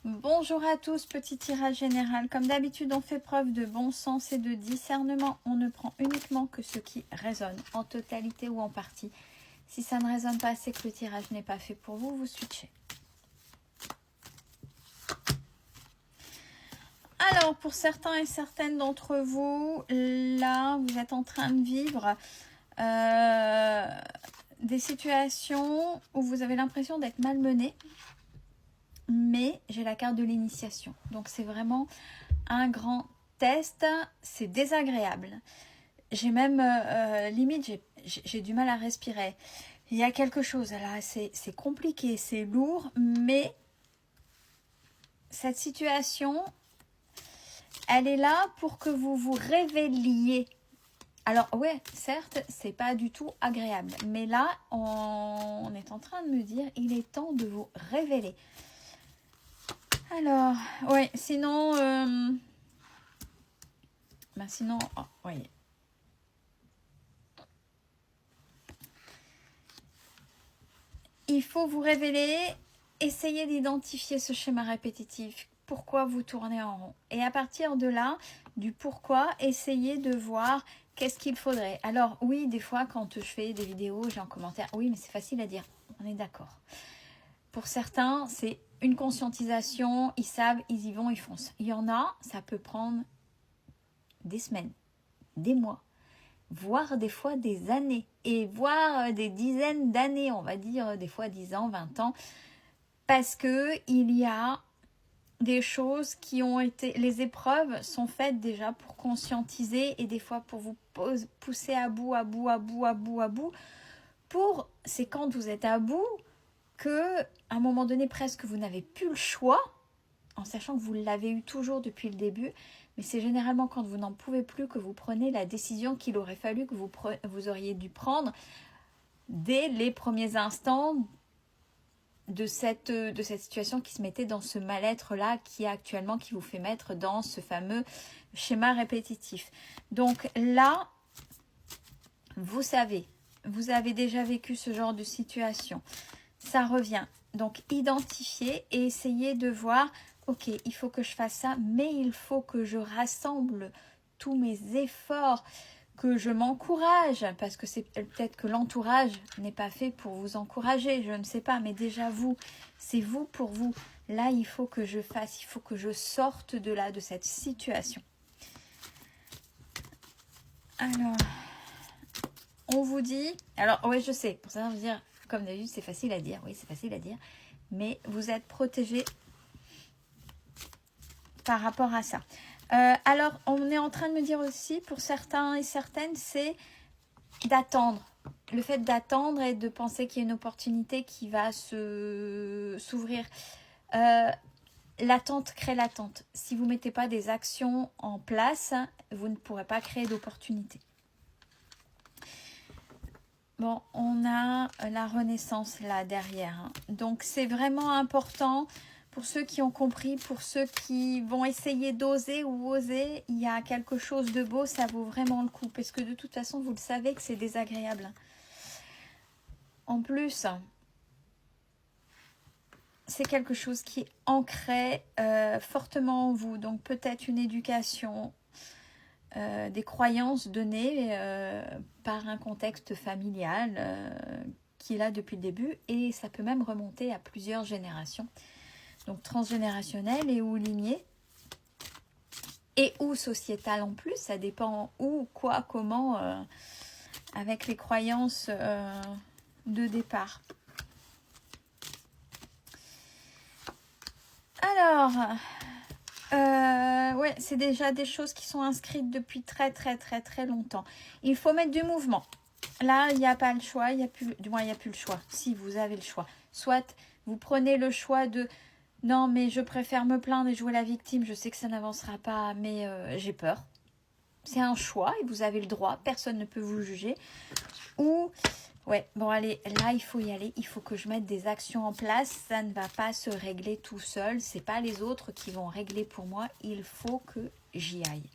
Bonjour à tous, petit tirage général. Comme d'habitude, on fait preuve de bon sens et de discernement. On ne prend uniquement que ce qui résonne, en totalité ou en partie. Si ça ne résonne pas, c'est que le tirage n'est pas fait pour vous, vous switchez. Alors, pour certains et certaines d'entre vous, là, vous êtes en train de vivre des situations où vous avez l'impression d'être malmené. Mais j'ai la carte de l'initiation. Donc, c'est vraiment un grand test. C'est désagréable. J'ai même, limite, j'ai du mal à respirer. Il y a quelque chose là, c'est compliqué, c'est lourd. Mais cette situation, elle est là pour que vous vous révéliez. Alors, ouais, certes, c'est pas du tout agréable. Mais là, on est en train de me dire, il est temps de vous révéler. Alors, ouais, sinon, sinon, oh, oui. Il faut vous révéler, essayer d'identifier ce schéma répétitif. Pourquoi vous tournez en rond? Et à partir de là, du pourquoi, essayez de voir qu'est-ce qu'il faudrait. Alors, oui, des fois, quand je fais des vidéos, j'ai en commentaire, oui, mais c'est facile à dire. On est d'accord. Pour certains, c'est une conscientisation, ils savent, ils y vont, ils foncent. Il y en a, ça peut prendre des semaines, des mois, voire des fois des années, et voire des dizaines d'années, on va dire des fois 10 ans, 20 ans, parce que il y a des choses qui ont été... Les épreuves sont faites déjà pour conscientiser et des fois pour vous pousser à bout. C'est quand vous êtes à bout que, à un moment donné, presque vous n'avez plus le choix, en sachant que vous l'avez eu toujours depuis le début, mais c'est généralement quand vous n'en pouvez plus que vous prenez la décision qu'il aurait fallu que vous auriez dû prendre dès les premiers instants de cette situation qui se mettait dans ce mal-être-là qui vous fait mettre dans ce fameux schéma répétitif. Donc là, vous savez, vous avez déjà vécu ce genre de situation. Ça revient. Donc, identifier et essayer de voir, ok, il faut que je fasse ça, mais il faut que je rassemble tous mes efforts, que je m'encourage, parce que c'est peut-être que l'entourage n'est pas fait pour vous encourager, je ne sais pas, mais déjà vous, c'est vous pour vous. Là, il faut que je fasse, il faut que je sorte de là, de cette situation. Alors, on vous dit, alors oui, je sais, pour ça, je veux dire, comme d'habitude, c'est facile à dire, oui, c'est facile à dire, mais vous êtes protégé par rapport à ça. Alors, on est en train de me dire aussi, pour certains et certaines, c'est d'attendre. Le fait d'attendre et de penser qu'il y a une opportunité qui va s'ouvrir. L'attente crée l'attente. Si vous ne mettez pas des actions en place, vous ne pourrez pas créer d'opportunité. Bon, on a la renaissance là derrière. Hein. Donc, c'est vraiment important pour ceux qui ont compris, pour ceux qui vont essayer d'oser ou oser. Il y a quelque chose de beau, ça vaut vraiment le coup. Parce que de toute façon, vous le savez que c'est désagréable. En plus, c'est quelque chose qui est ancré fortement en vous. Donc, peut-être une éducation, des croyances données par un contexte familial qui est là depuis le début et ça peut même remonter à plusieurs générations, donc transgénérationnel et ou lignées et ou sociétal en plus, ça dépend où, quoi, comment avec les croyances de départ. Alors ouais, c'est déjà des choses qui sont inscrites depuis très longtemps. Il faut mettre du mouvement. Là, il n'y a pas le choix, il n'y a plus le choix. Si, vous avez le choix. Soit vous prenez le choix de non, mais je préfère me plaindre et jouer la victime, je sais que ça n'avancera pas, mais j'ai peur. C'est un choix et vous avez le droit, personne ne peut vous juger. Ou ouais, bon allez, là il faut y aller, il faut que je mette des actions en place, ça ne va pas se régler tout seul, c'est pas les autres qui vont régler pour moi, il faut que j'y aille.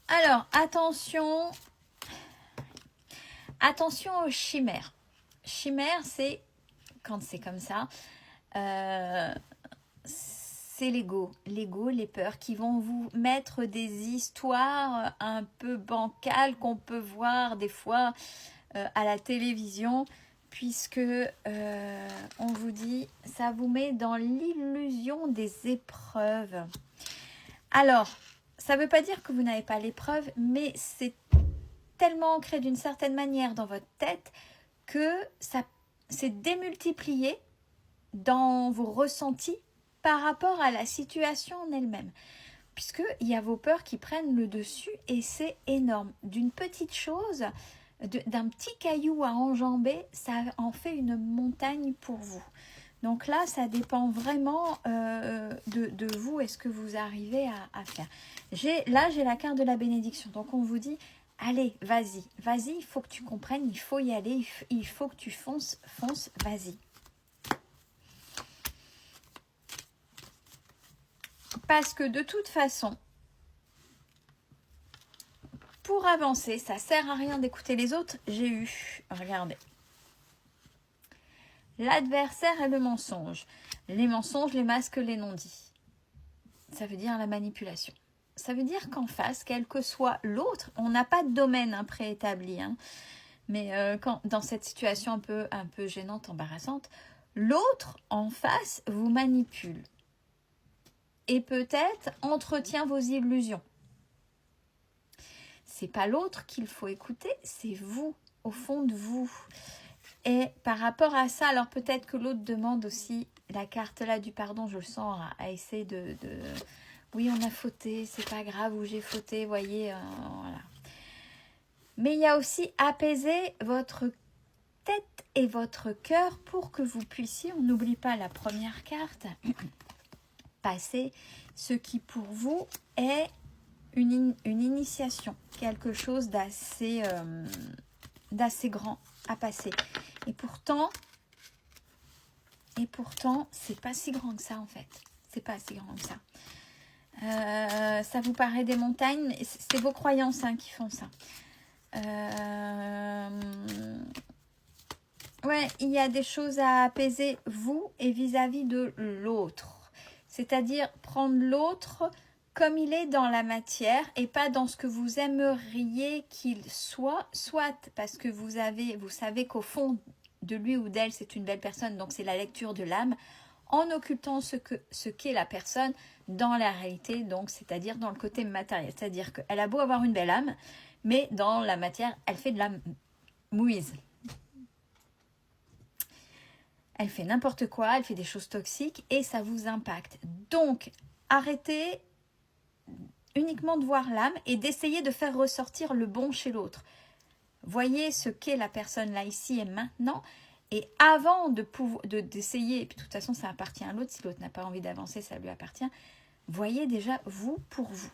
Alors, attention aux chimères. Chimère, c'est quand c'est comme ça. C'est l'ego, les peurs qui vont vous mettre des histoires un peu bancales qu'on peut voir des fois à la télévision, puisque on vous dit, ça vous met dans l'illusion des épreuves. Alors, ça ne veut pas dire que vous n'avez pas l'épreuve, mais c'est tellement ancré d'une certaine manière dans votre tête que ça s'est démultiplié dans vos ressentis par rapport à la situation en elle-même. Puisqu'il y a vos peurs qui prennent le dessus et c'est énorme. D'une petite chose, d'un petit caillou à enjamber, ça en fait une montagne pour vous. Donc là, ça dépend vraiment de vous et ce que vous arrivez à faire. Là, j'ai la carte de la bénédiction. Donc on vous dit, allez, vas-y, il faut que tu comprennes, il faut y aller, il faut que tu fonces, vas-y. Parce que de toute façon, pour avancer, ça sert à rien d'écouter les autres. J'ai eu, regardez, l'adversaire et le mensonge. Les mensonges, les masques, les non-dits. Ça veut dire la manipulation. Ça veut dire qu'en face, quel que soit l'autre, on n'a pas de domaine préétabli. Mais dans cette situation un peu gênante, embarrassante, l'autre en face vous manipule. Et peut-être entretient vos illusions. C'est pas l'autre qu'il faut écouter, c'est vous, au fond de vous. Et par rapport à ça, alors peut-être que l'autre demande aussi la carte là du pardon, je le sens, à essayer de... Oui, on a fauté, c'est pas grave, ou j'ai fauté, voyez, voilà. Mais il y a aussi apaiser votre tête et votre cœur pour que vous puissiez, on n'oublie pas la première carte, passer ce qui pour vous est une initiation, quelque chose d'assez grand à passer. Et pourtant, c'est pas si grand que ça en fait. C'est pas si grand que ça. Ça vous paraît des montagnes, mais c'est vos croyances qui font ça. Ouais, il y a des choses à apaiser, vous et vis-à-vis de l'autre. C'est-à-dire prendre l'autre comme il est dans la matière et pas dans ce que vous aimeriez qu'il soit, soit parce que vous savez qu'au fond de lui ou d'elle, c'est une belle personne, donc c'est la lecture de l'âme, en occultant ce qu'est la personne dans la réalité, donc c'est-à-dire dans le côté matériel. C'est-à-dire qu'elle a beau avoir une belle âme, mais dans la matière, elle fait de la mouise. Elle fait n'importe quoi, elle fait des choses toxiques et ça vous impacte. Donc, arrêtez uniquement de voir l'âme et d'essayer de faire ressortir le bon chez l'autre. Voyez ce qu'est la personne là, ici et maintenant. Et avant d'essayer, et puis de toute façon ça appartient à l'autre, si l'autre n'a pas envie d'avancer, ça lui appartient. Voyez déjà vous pour vous.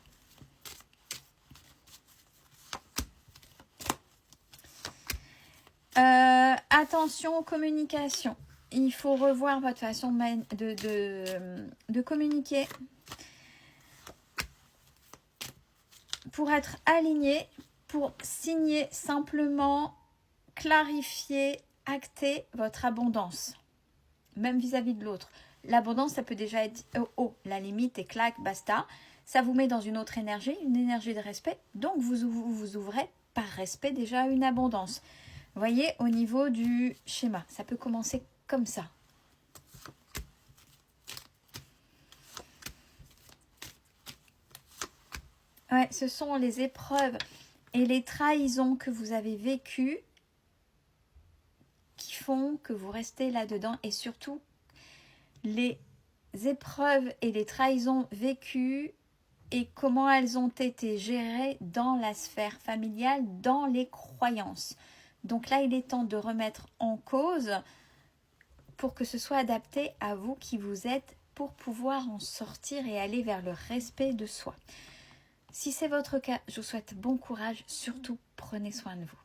Attention aux communications. Il faut revoir votre façon de communiquer pour être aligné, pour signer simplement, clarifier, acter votre abondance, même vis-à-vis de l'autre. L'abondance, ça peut déjà être la limite et clac, basta. Ça vous met dans une autre énergie, une énergie de respect. Donc, vous ouvrez par respect déjà une abondance. Vous voyez, au niveau du schéma, ça peut commencer comme ça. Ouais, ce sont les épreuves et les trahisons que vous avez vécues qui font que vous restez là-dedans et surtout les épreuves et les trahisons vécues et comment elles ont été gérées dans la sphère familiale, dans les croyances. Donc là, il est temps de remettre en cause pour que ce soit adapté à vous qui vous êtes pour pouvoir en sortir et aller vers le respect de soi. Si c'est votre cas, je vous souhaite bon courage. Surtout, prenez soin de vous.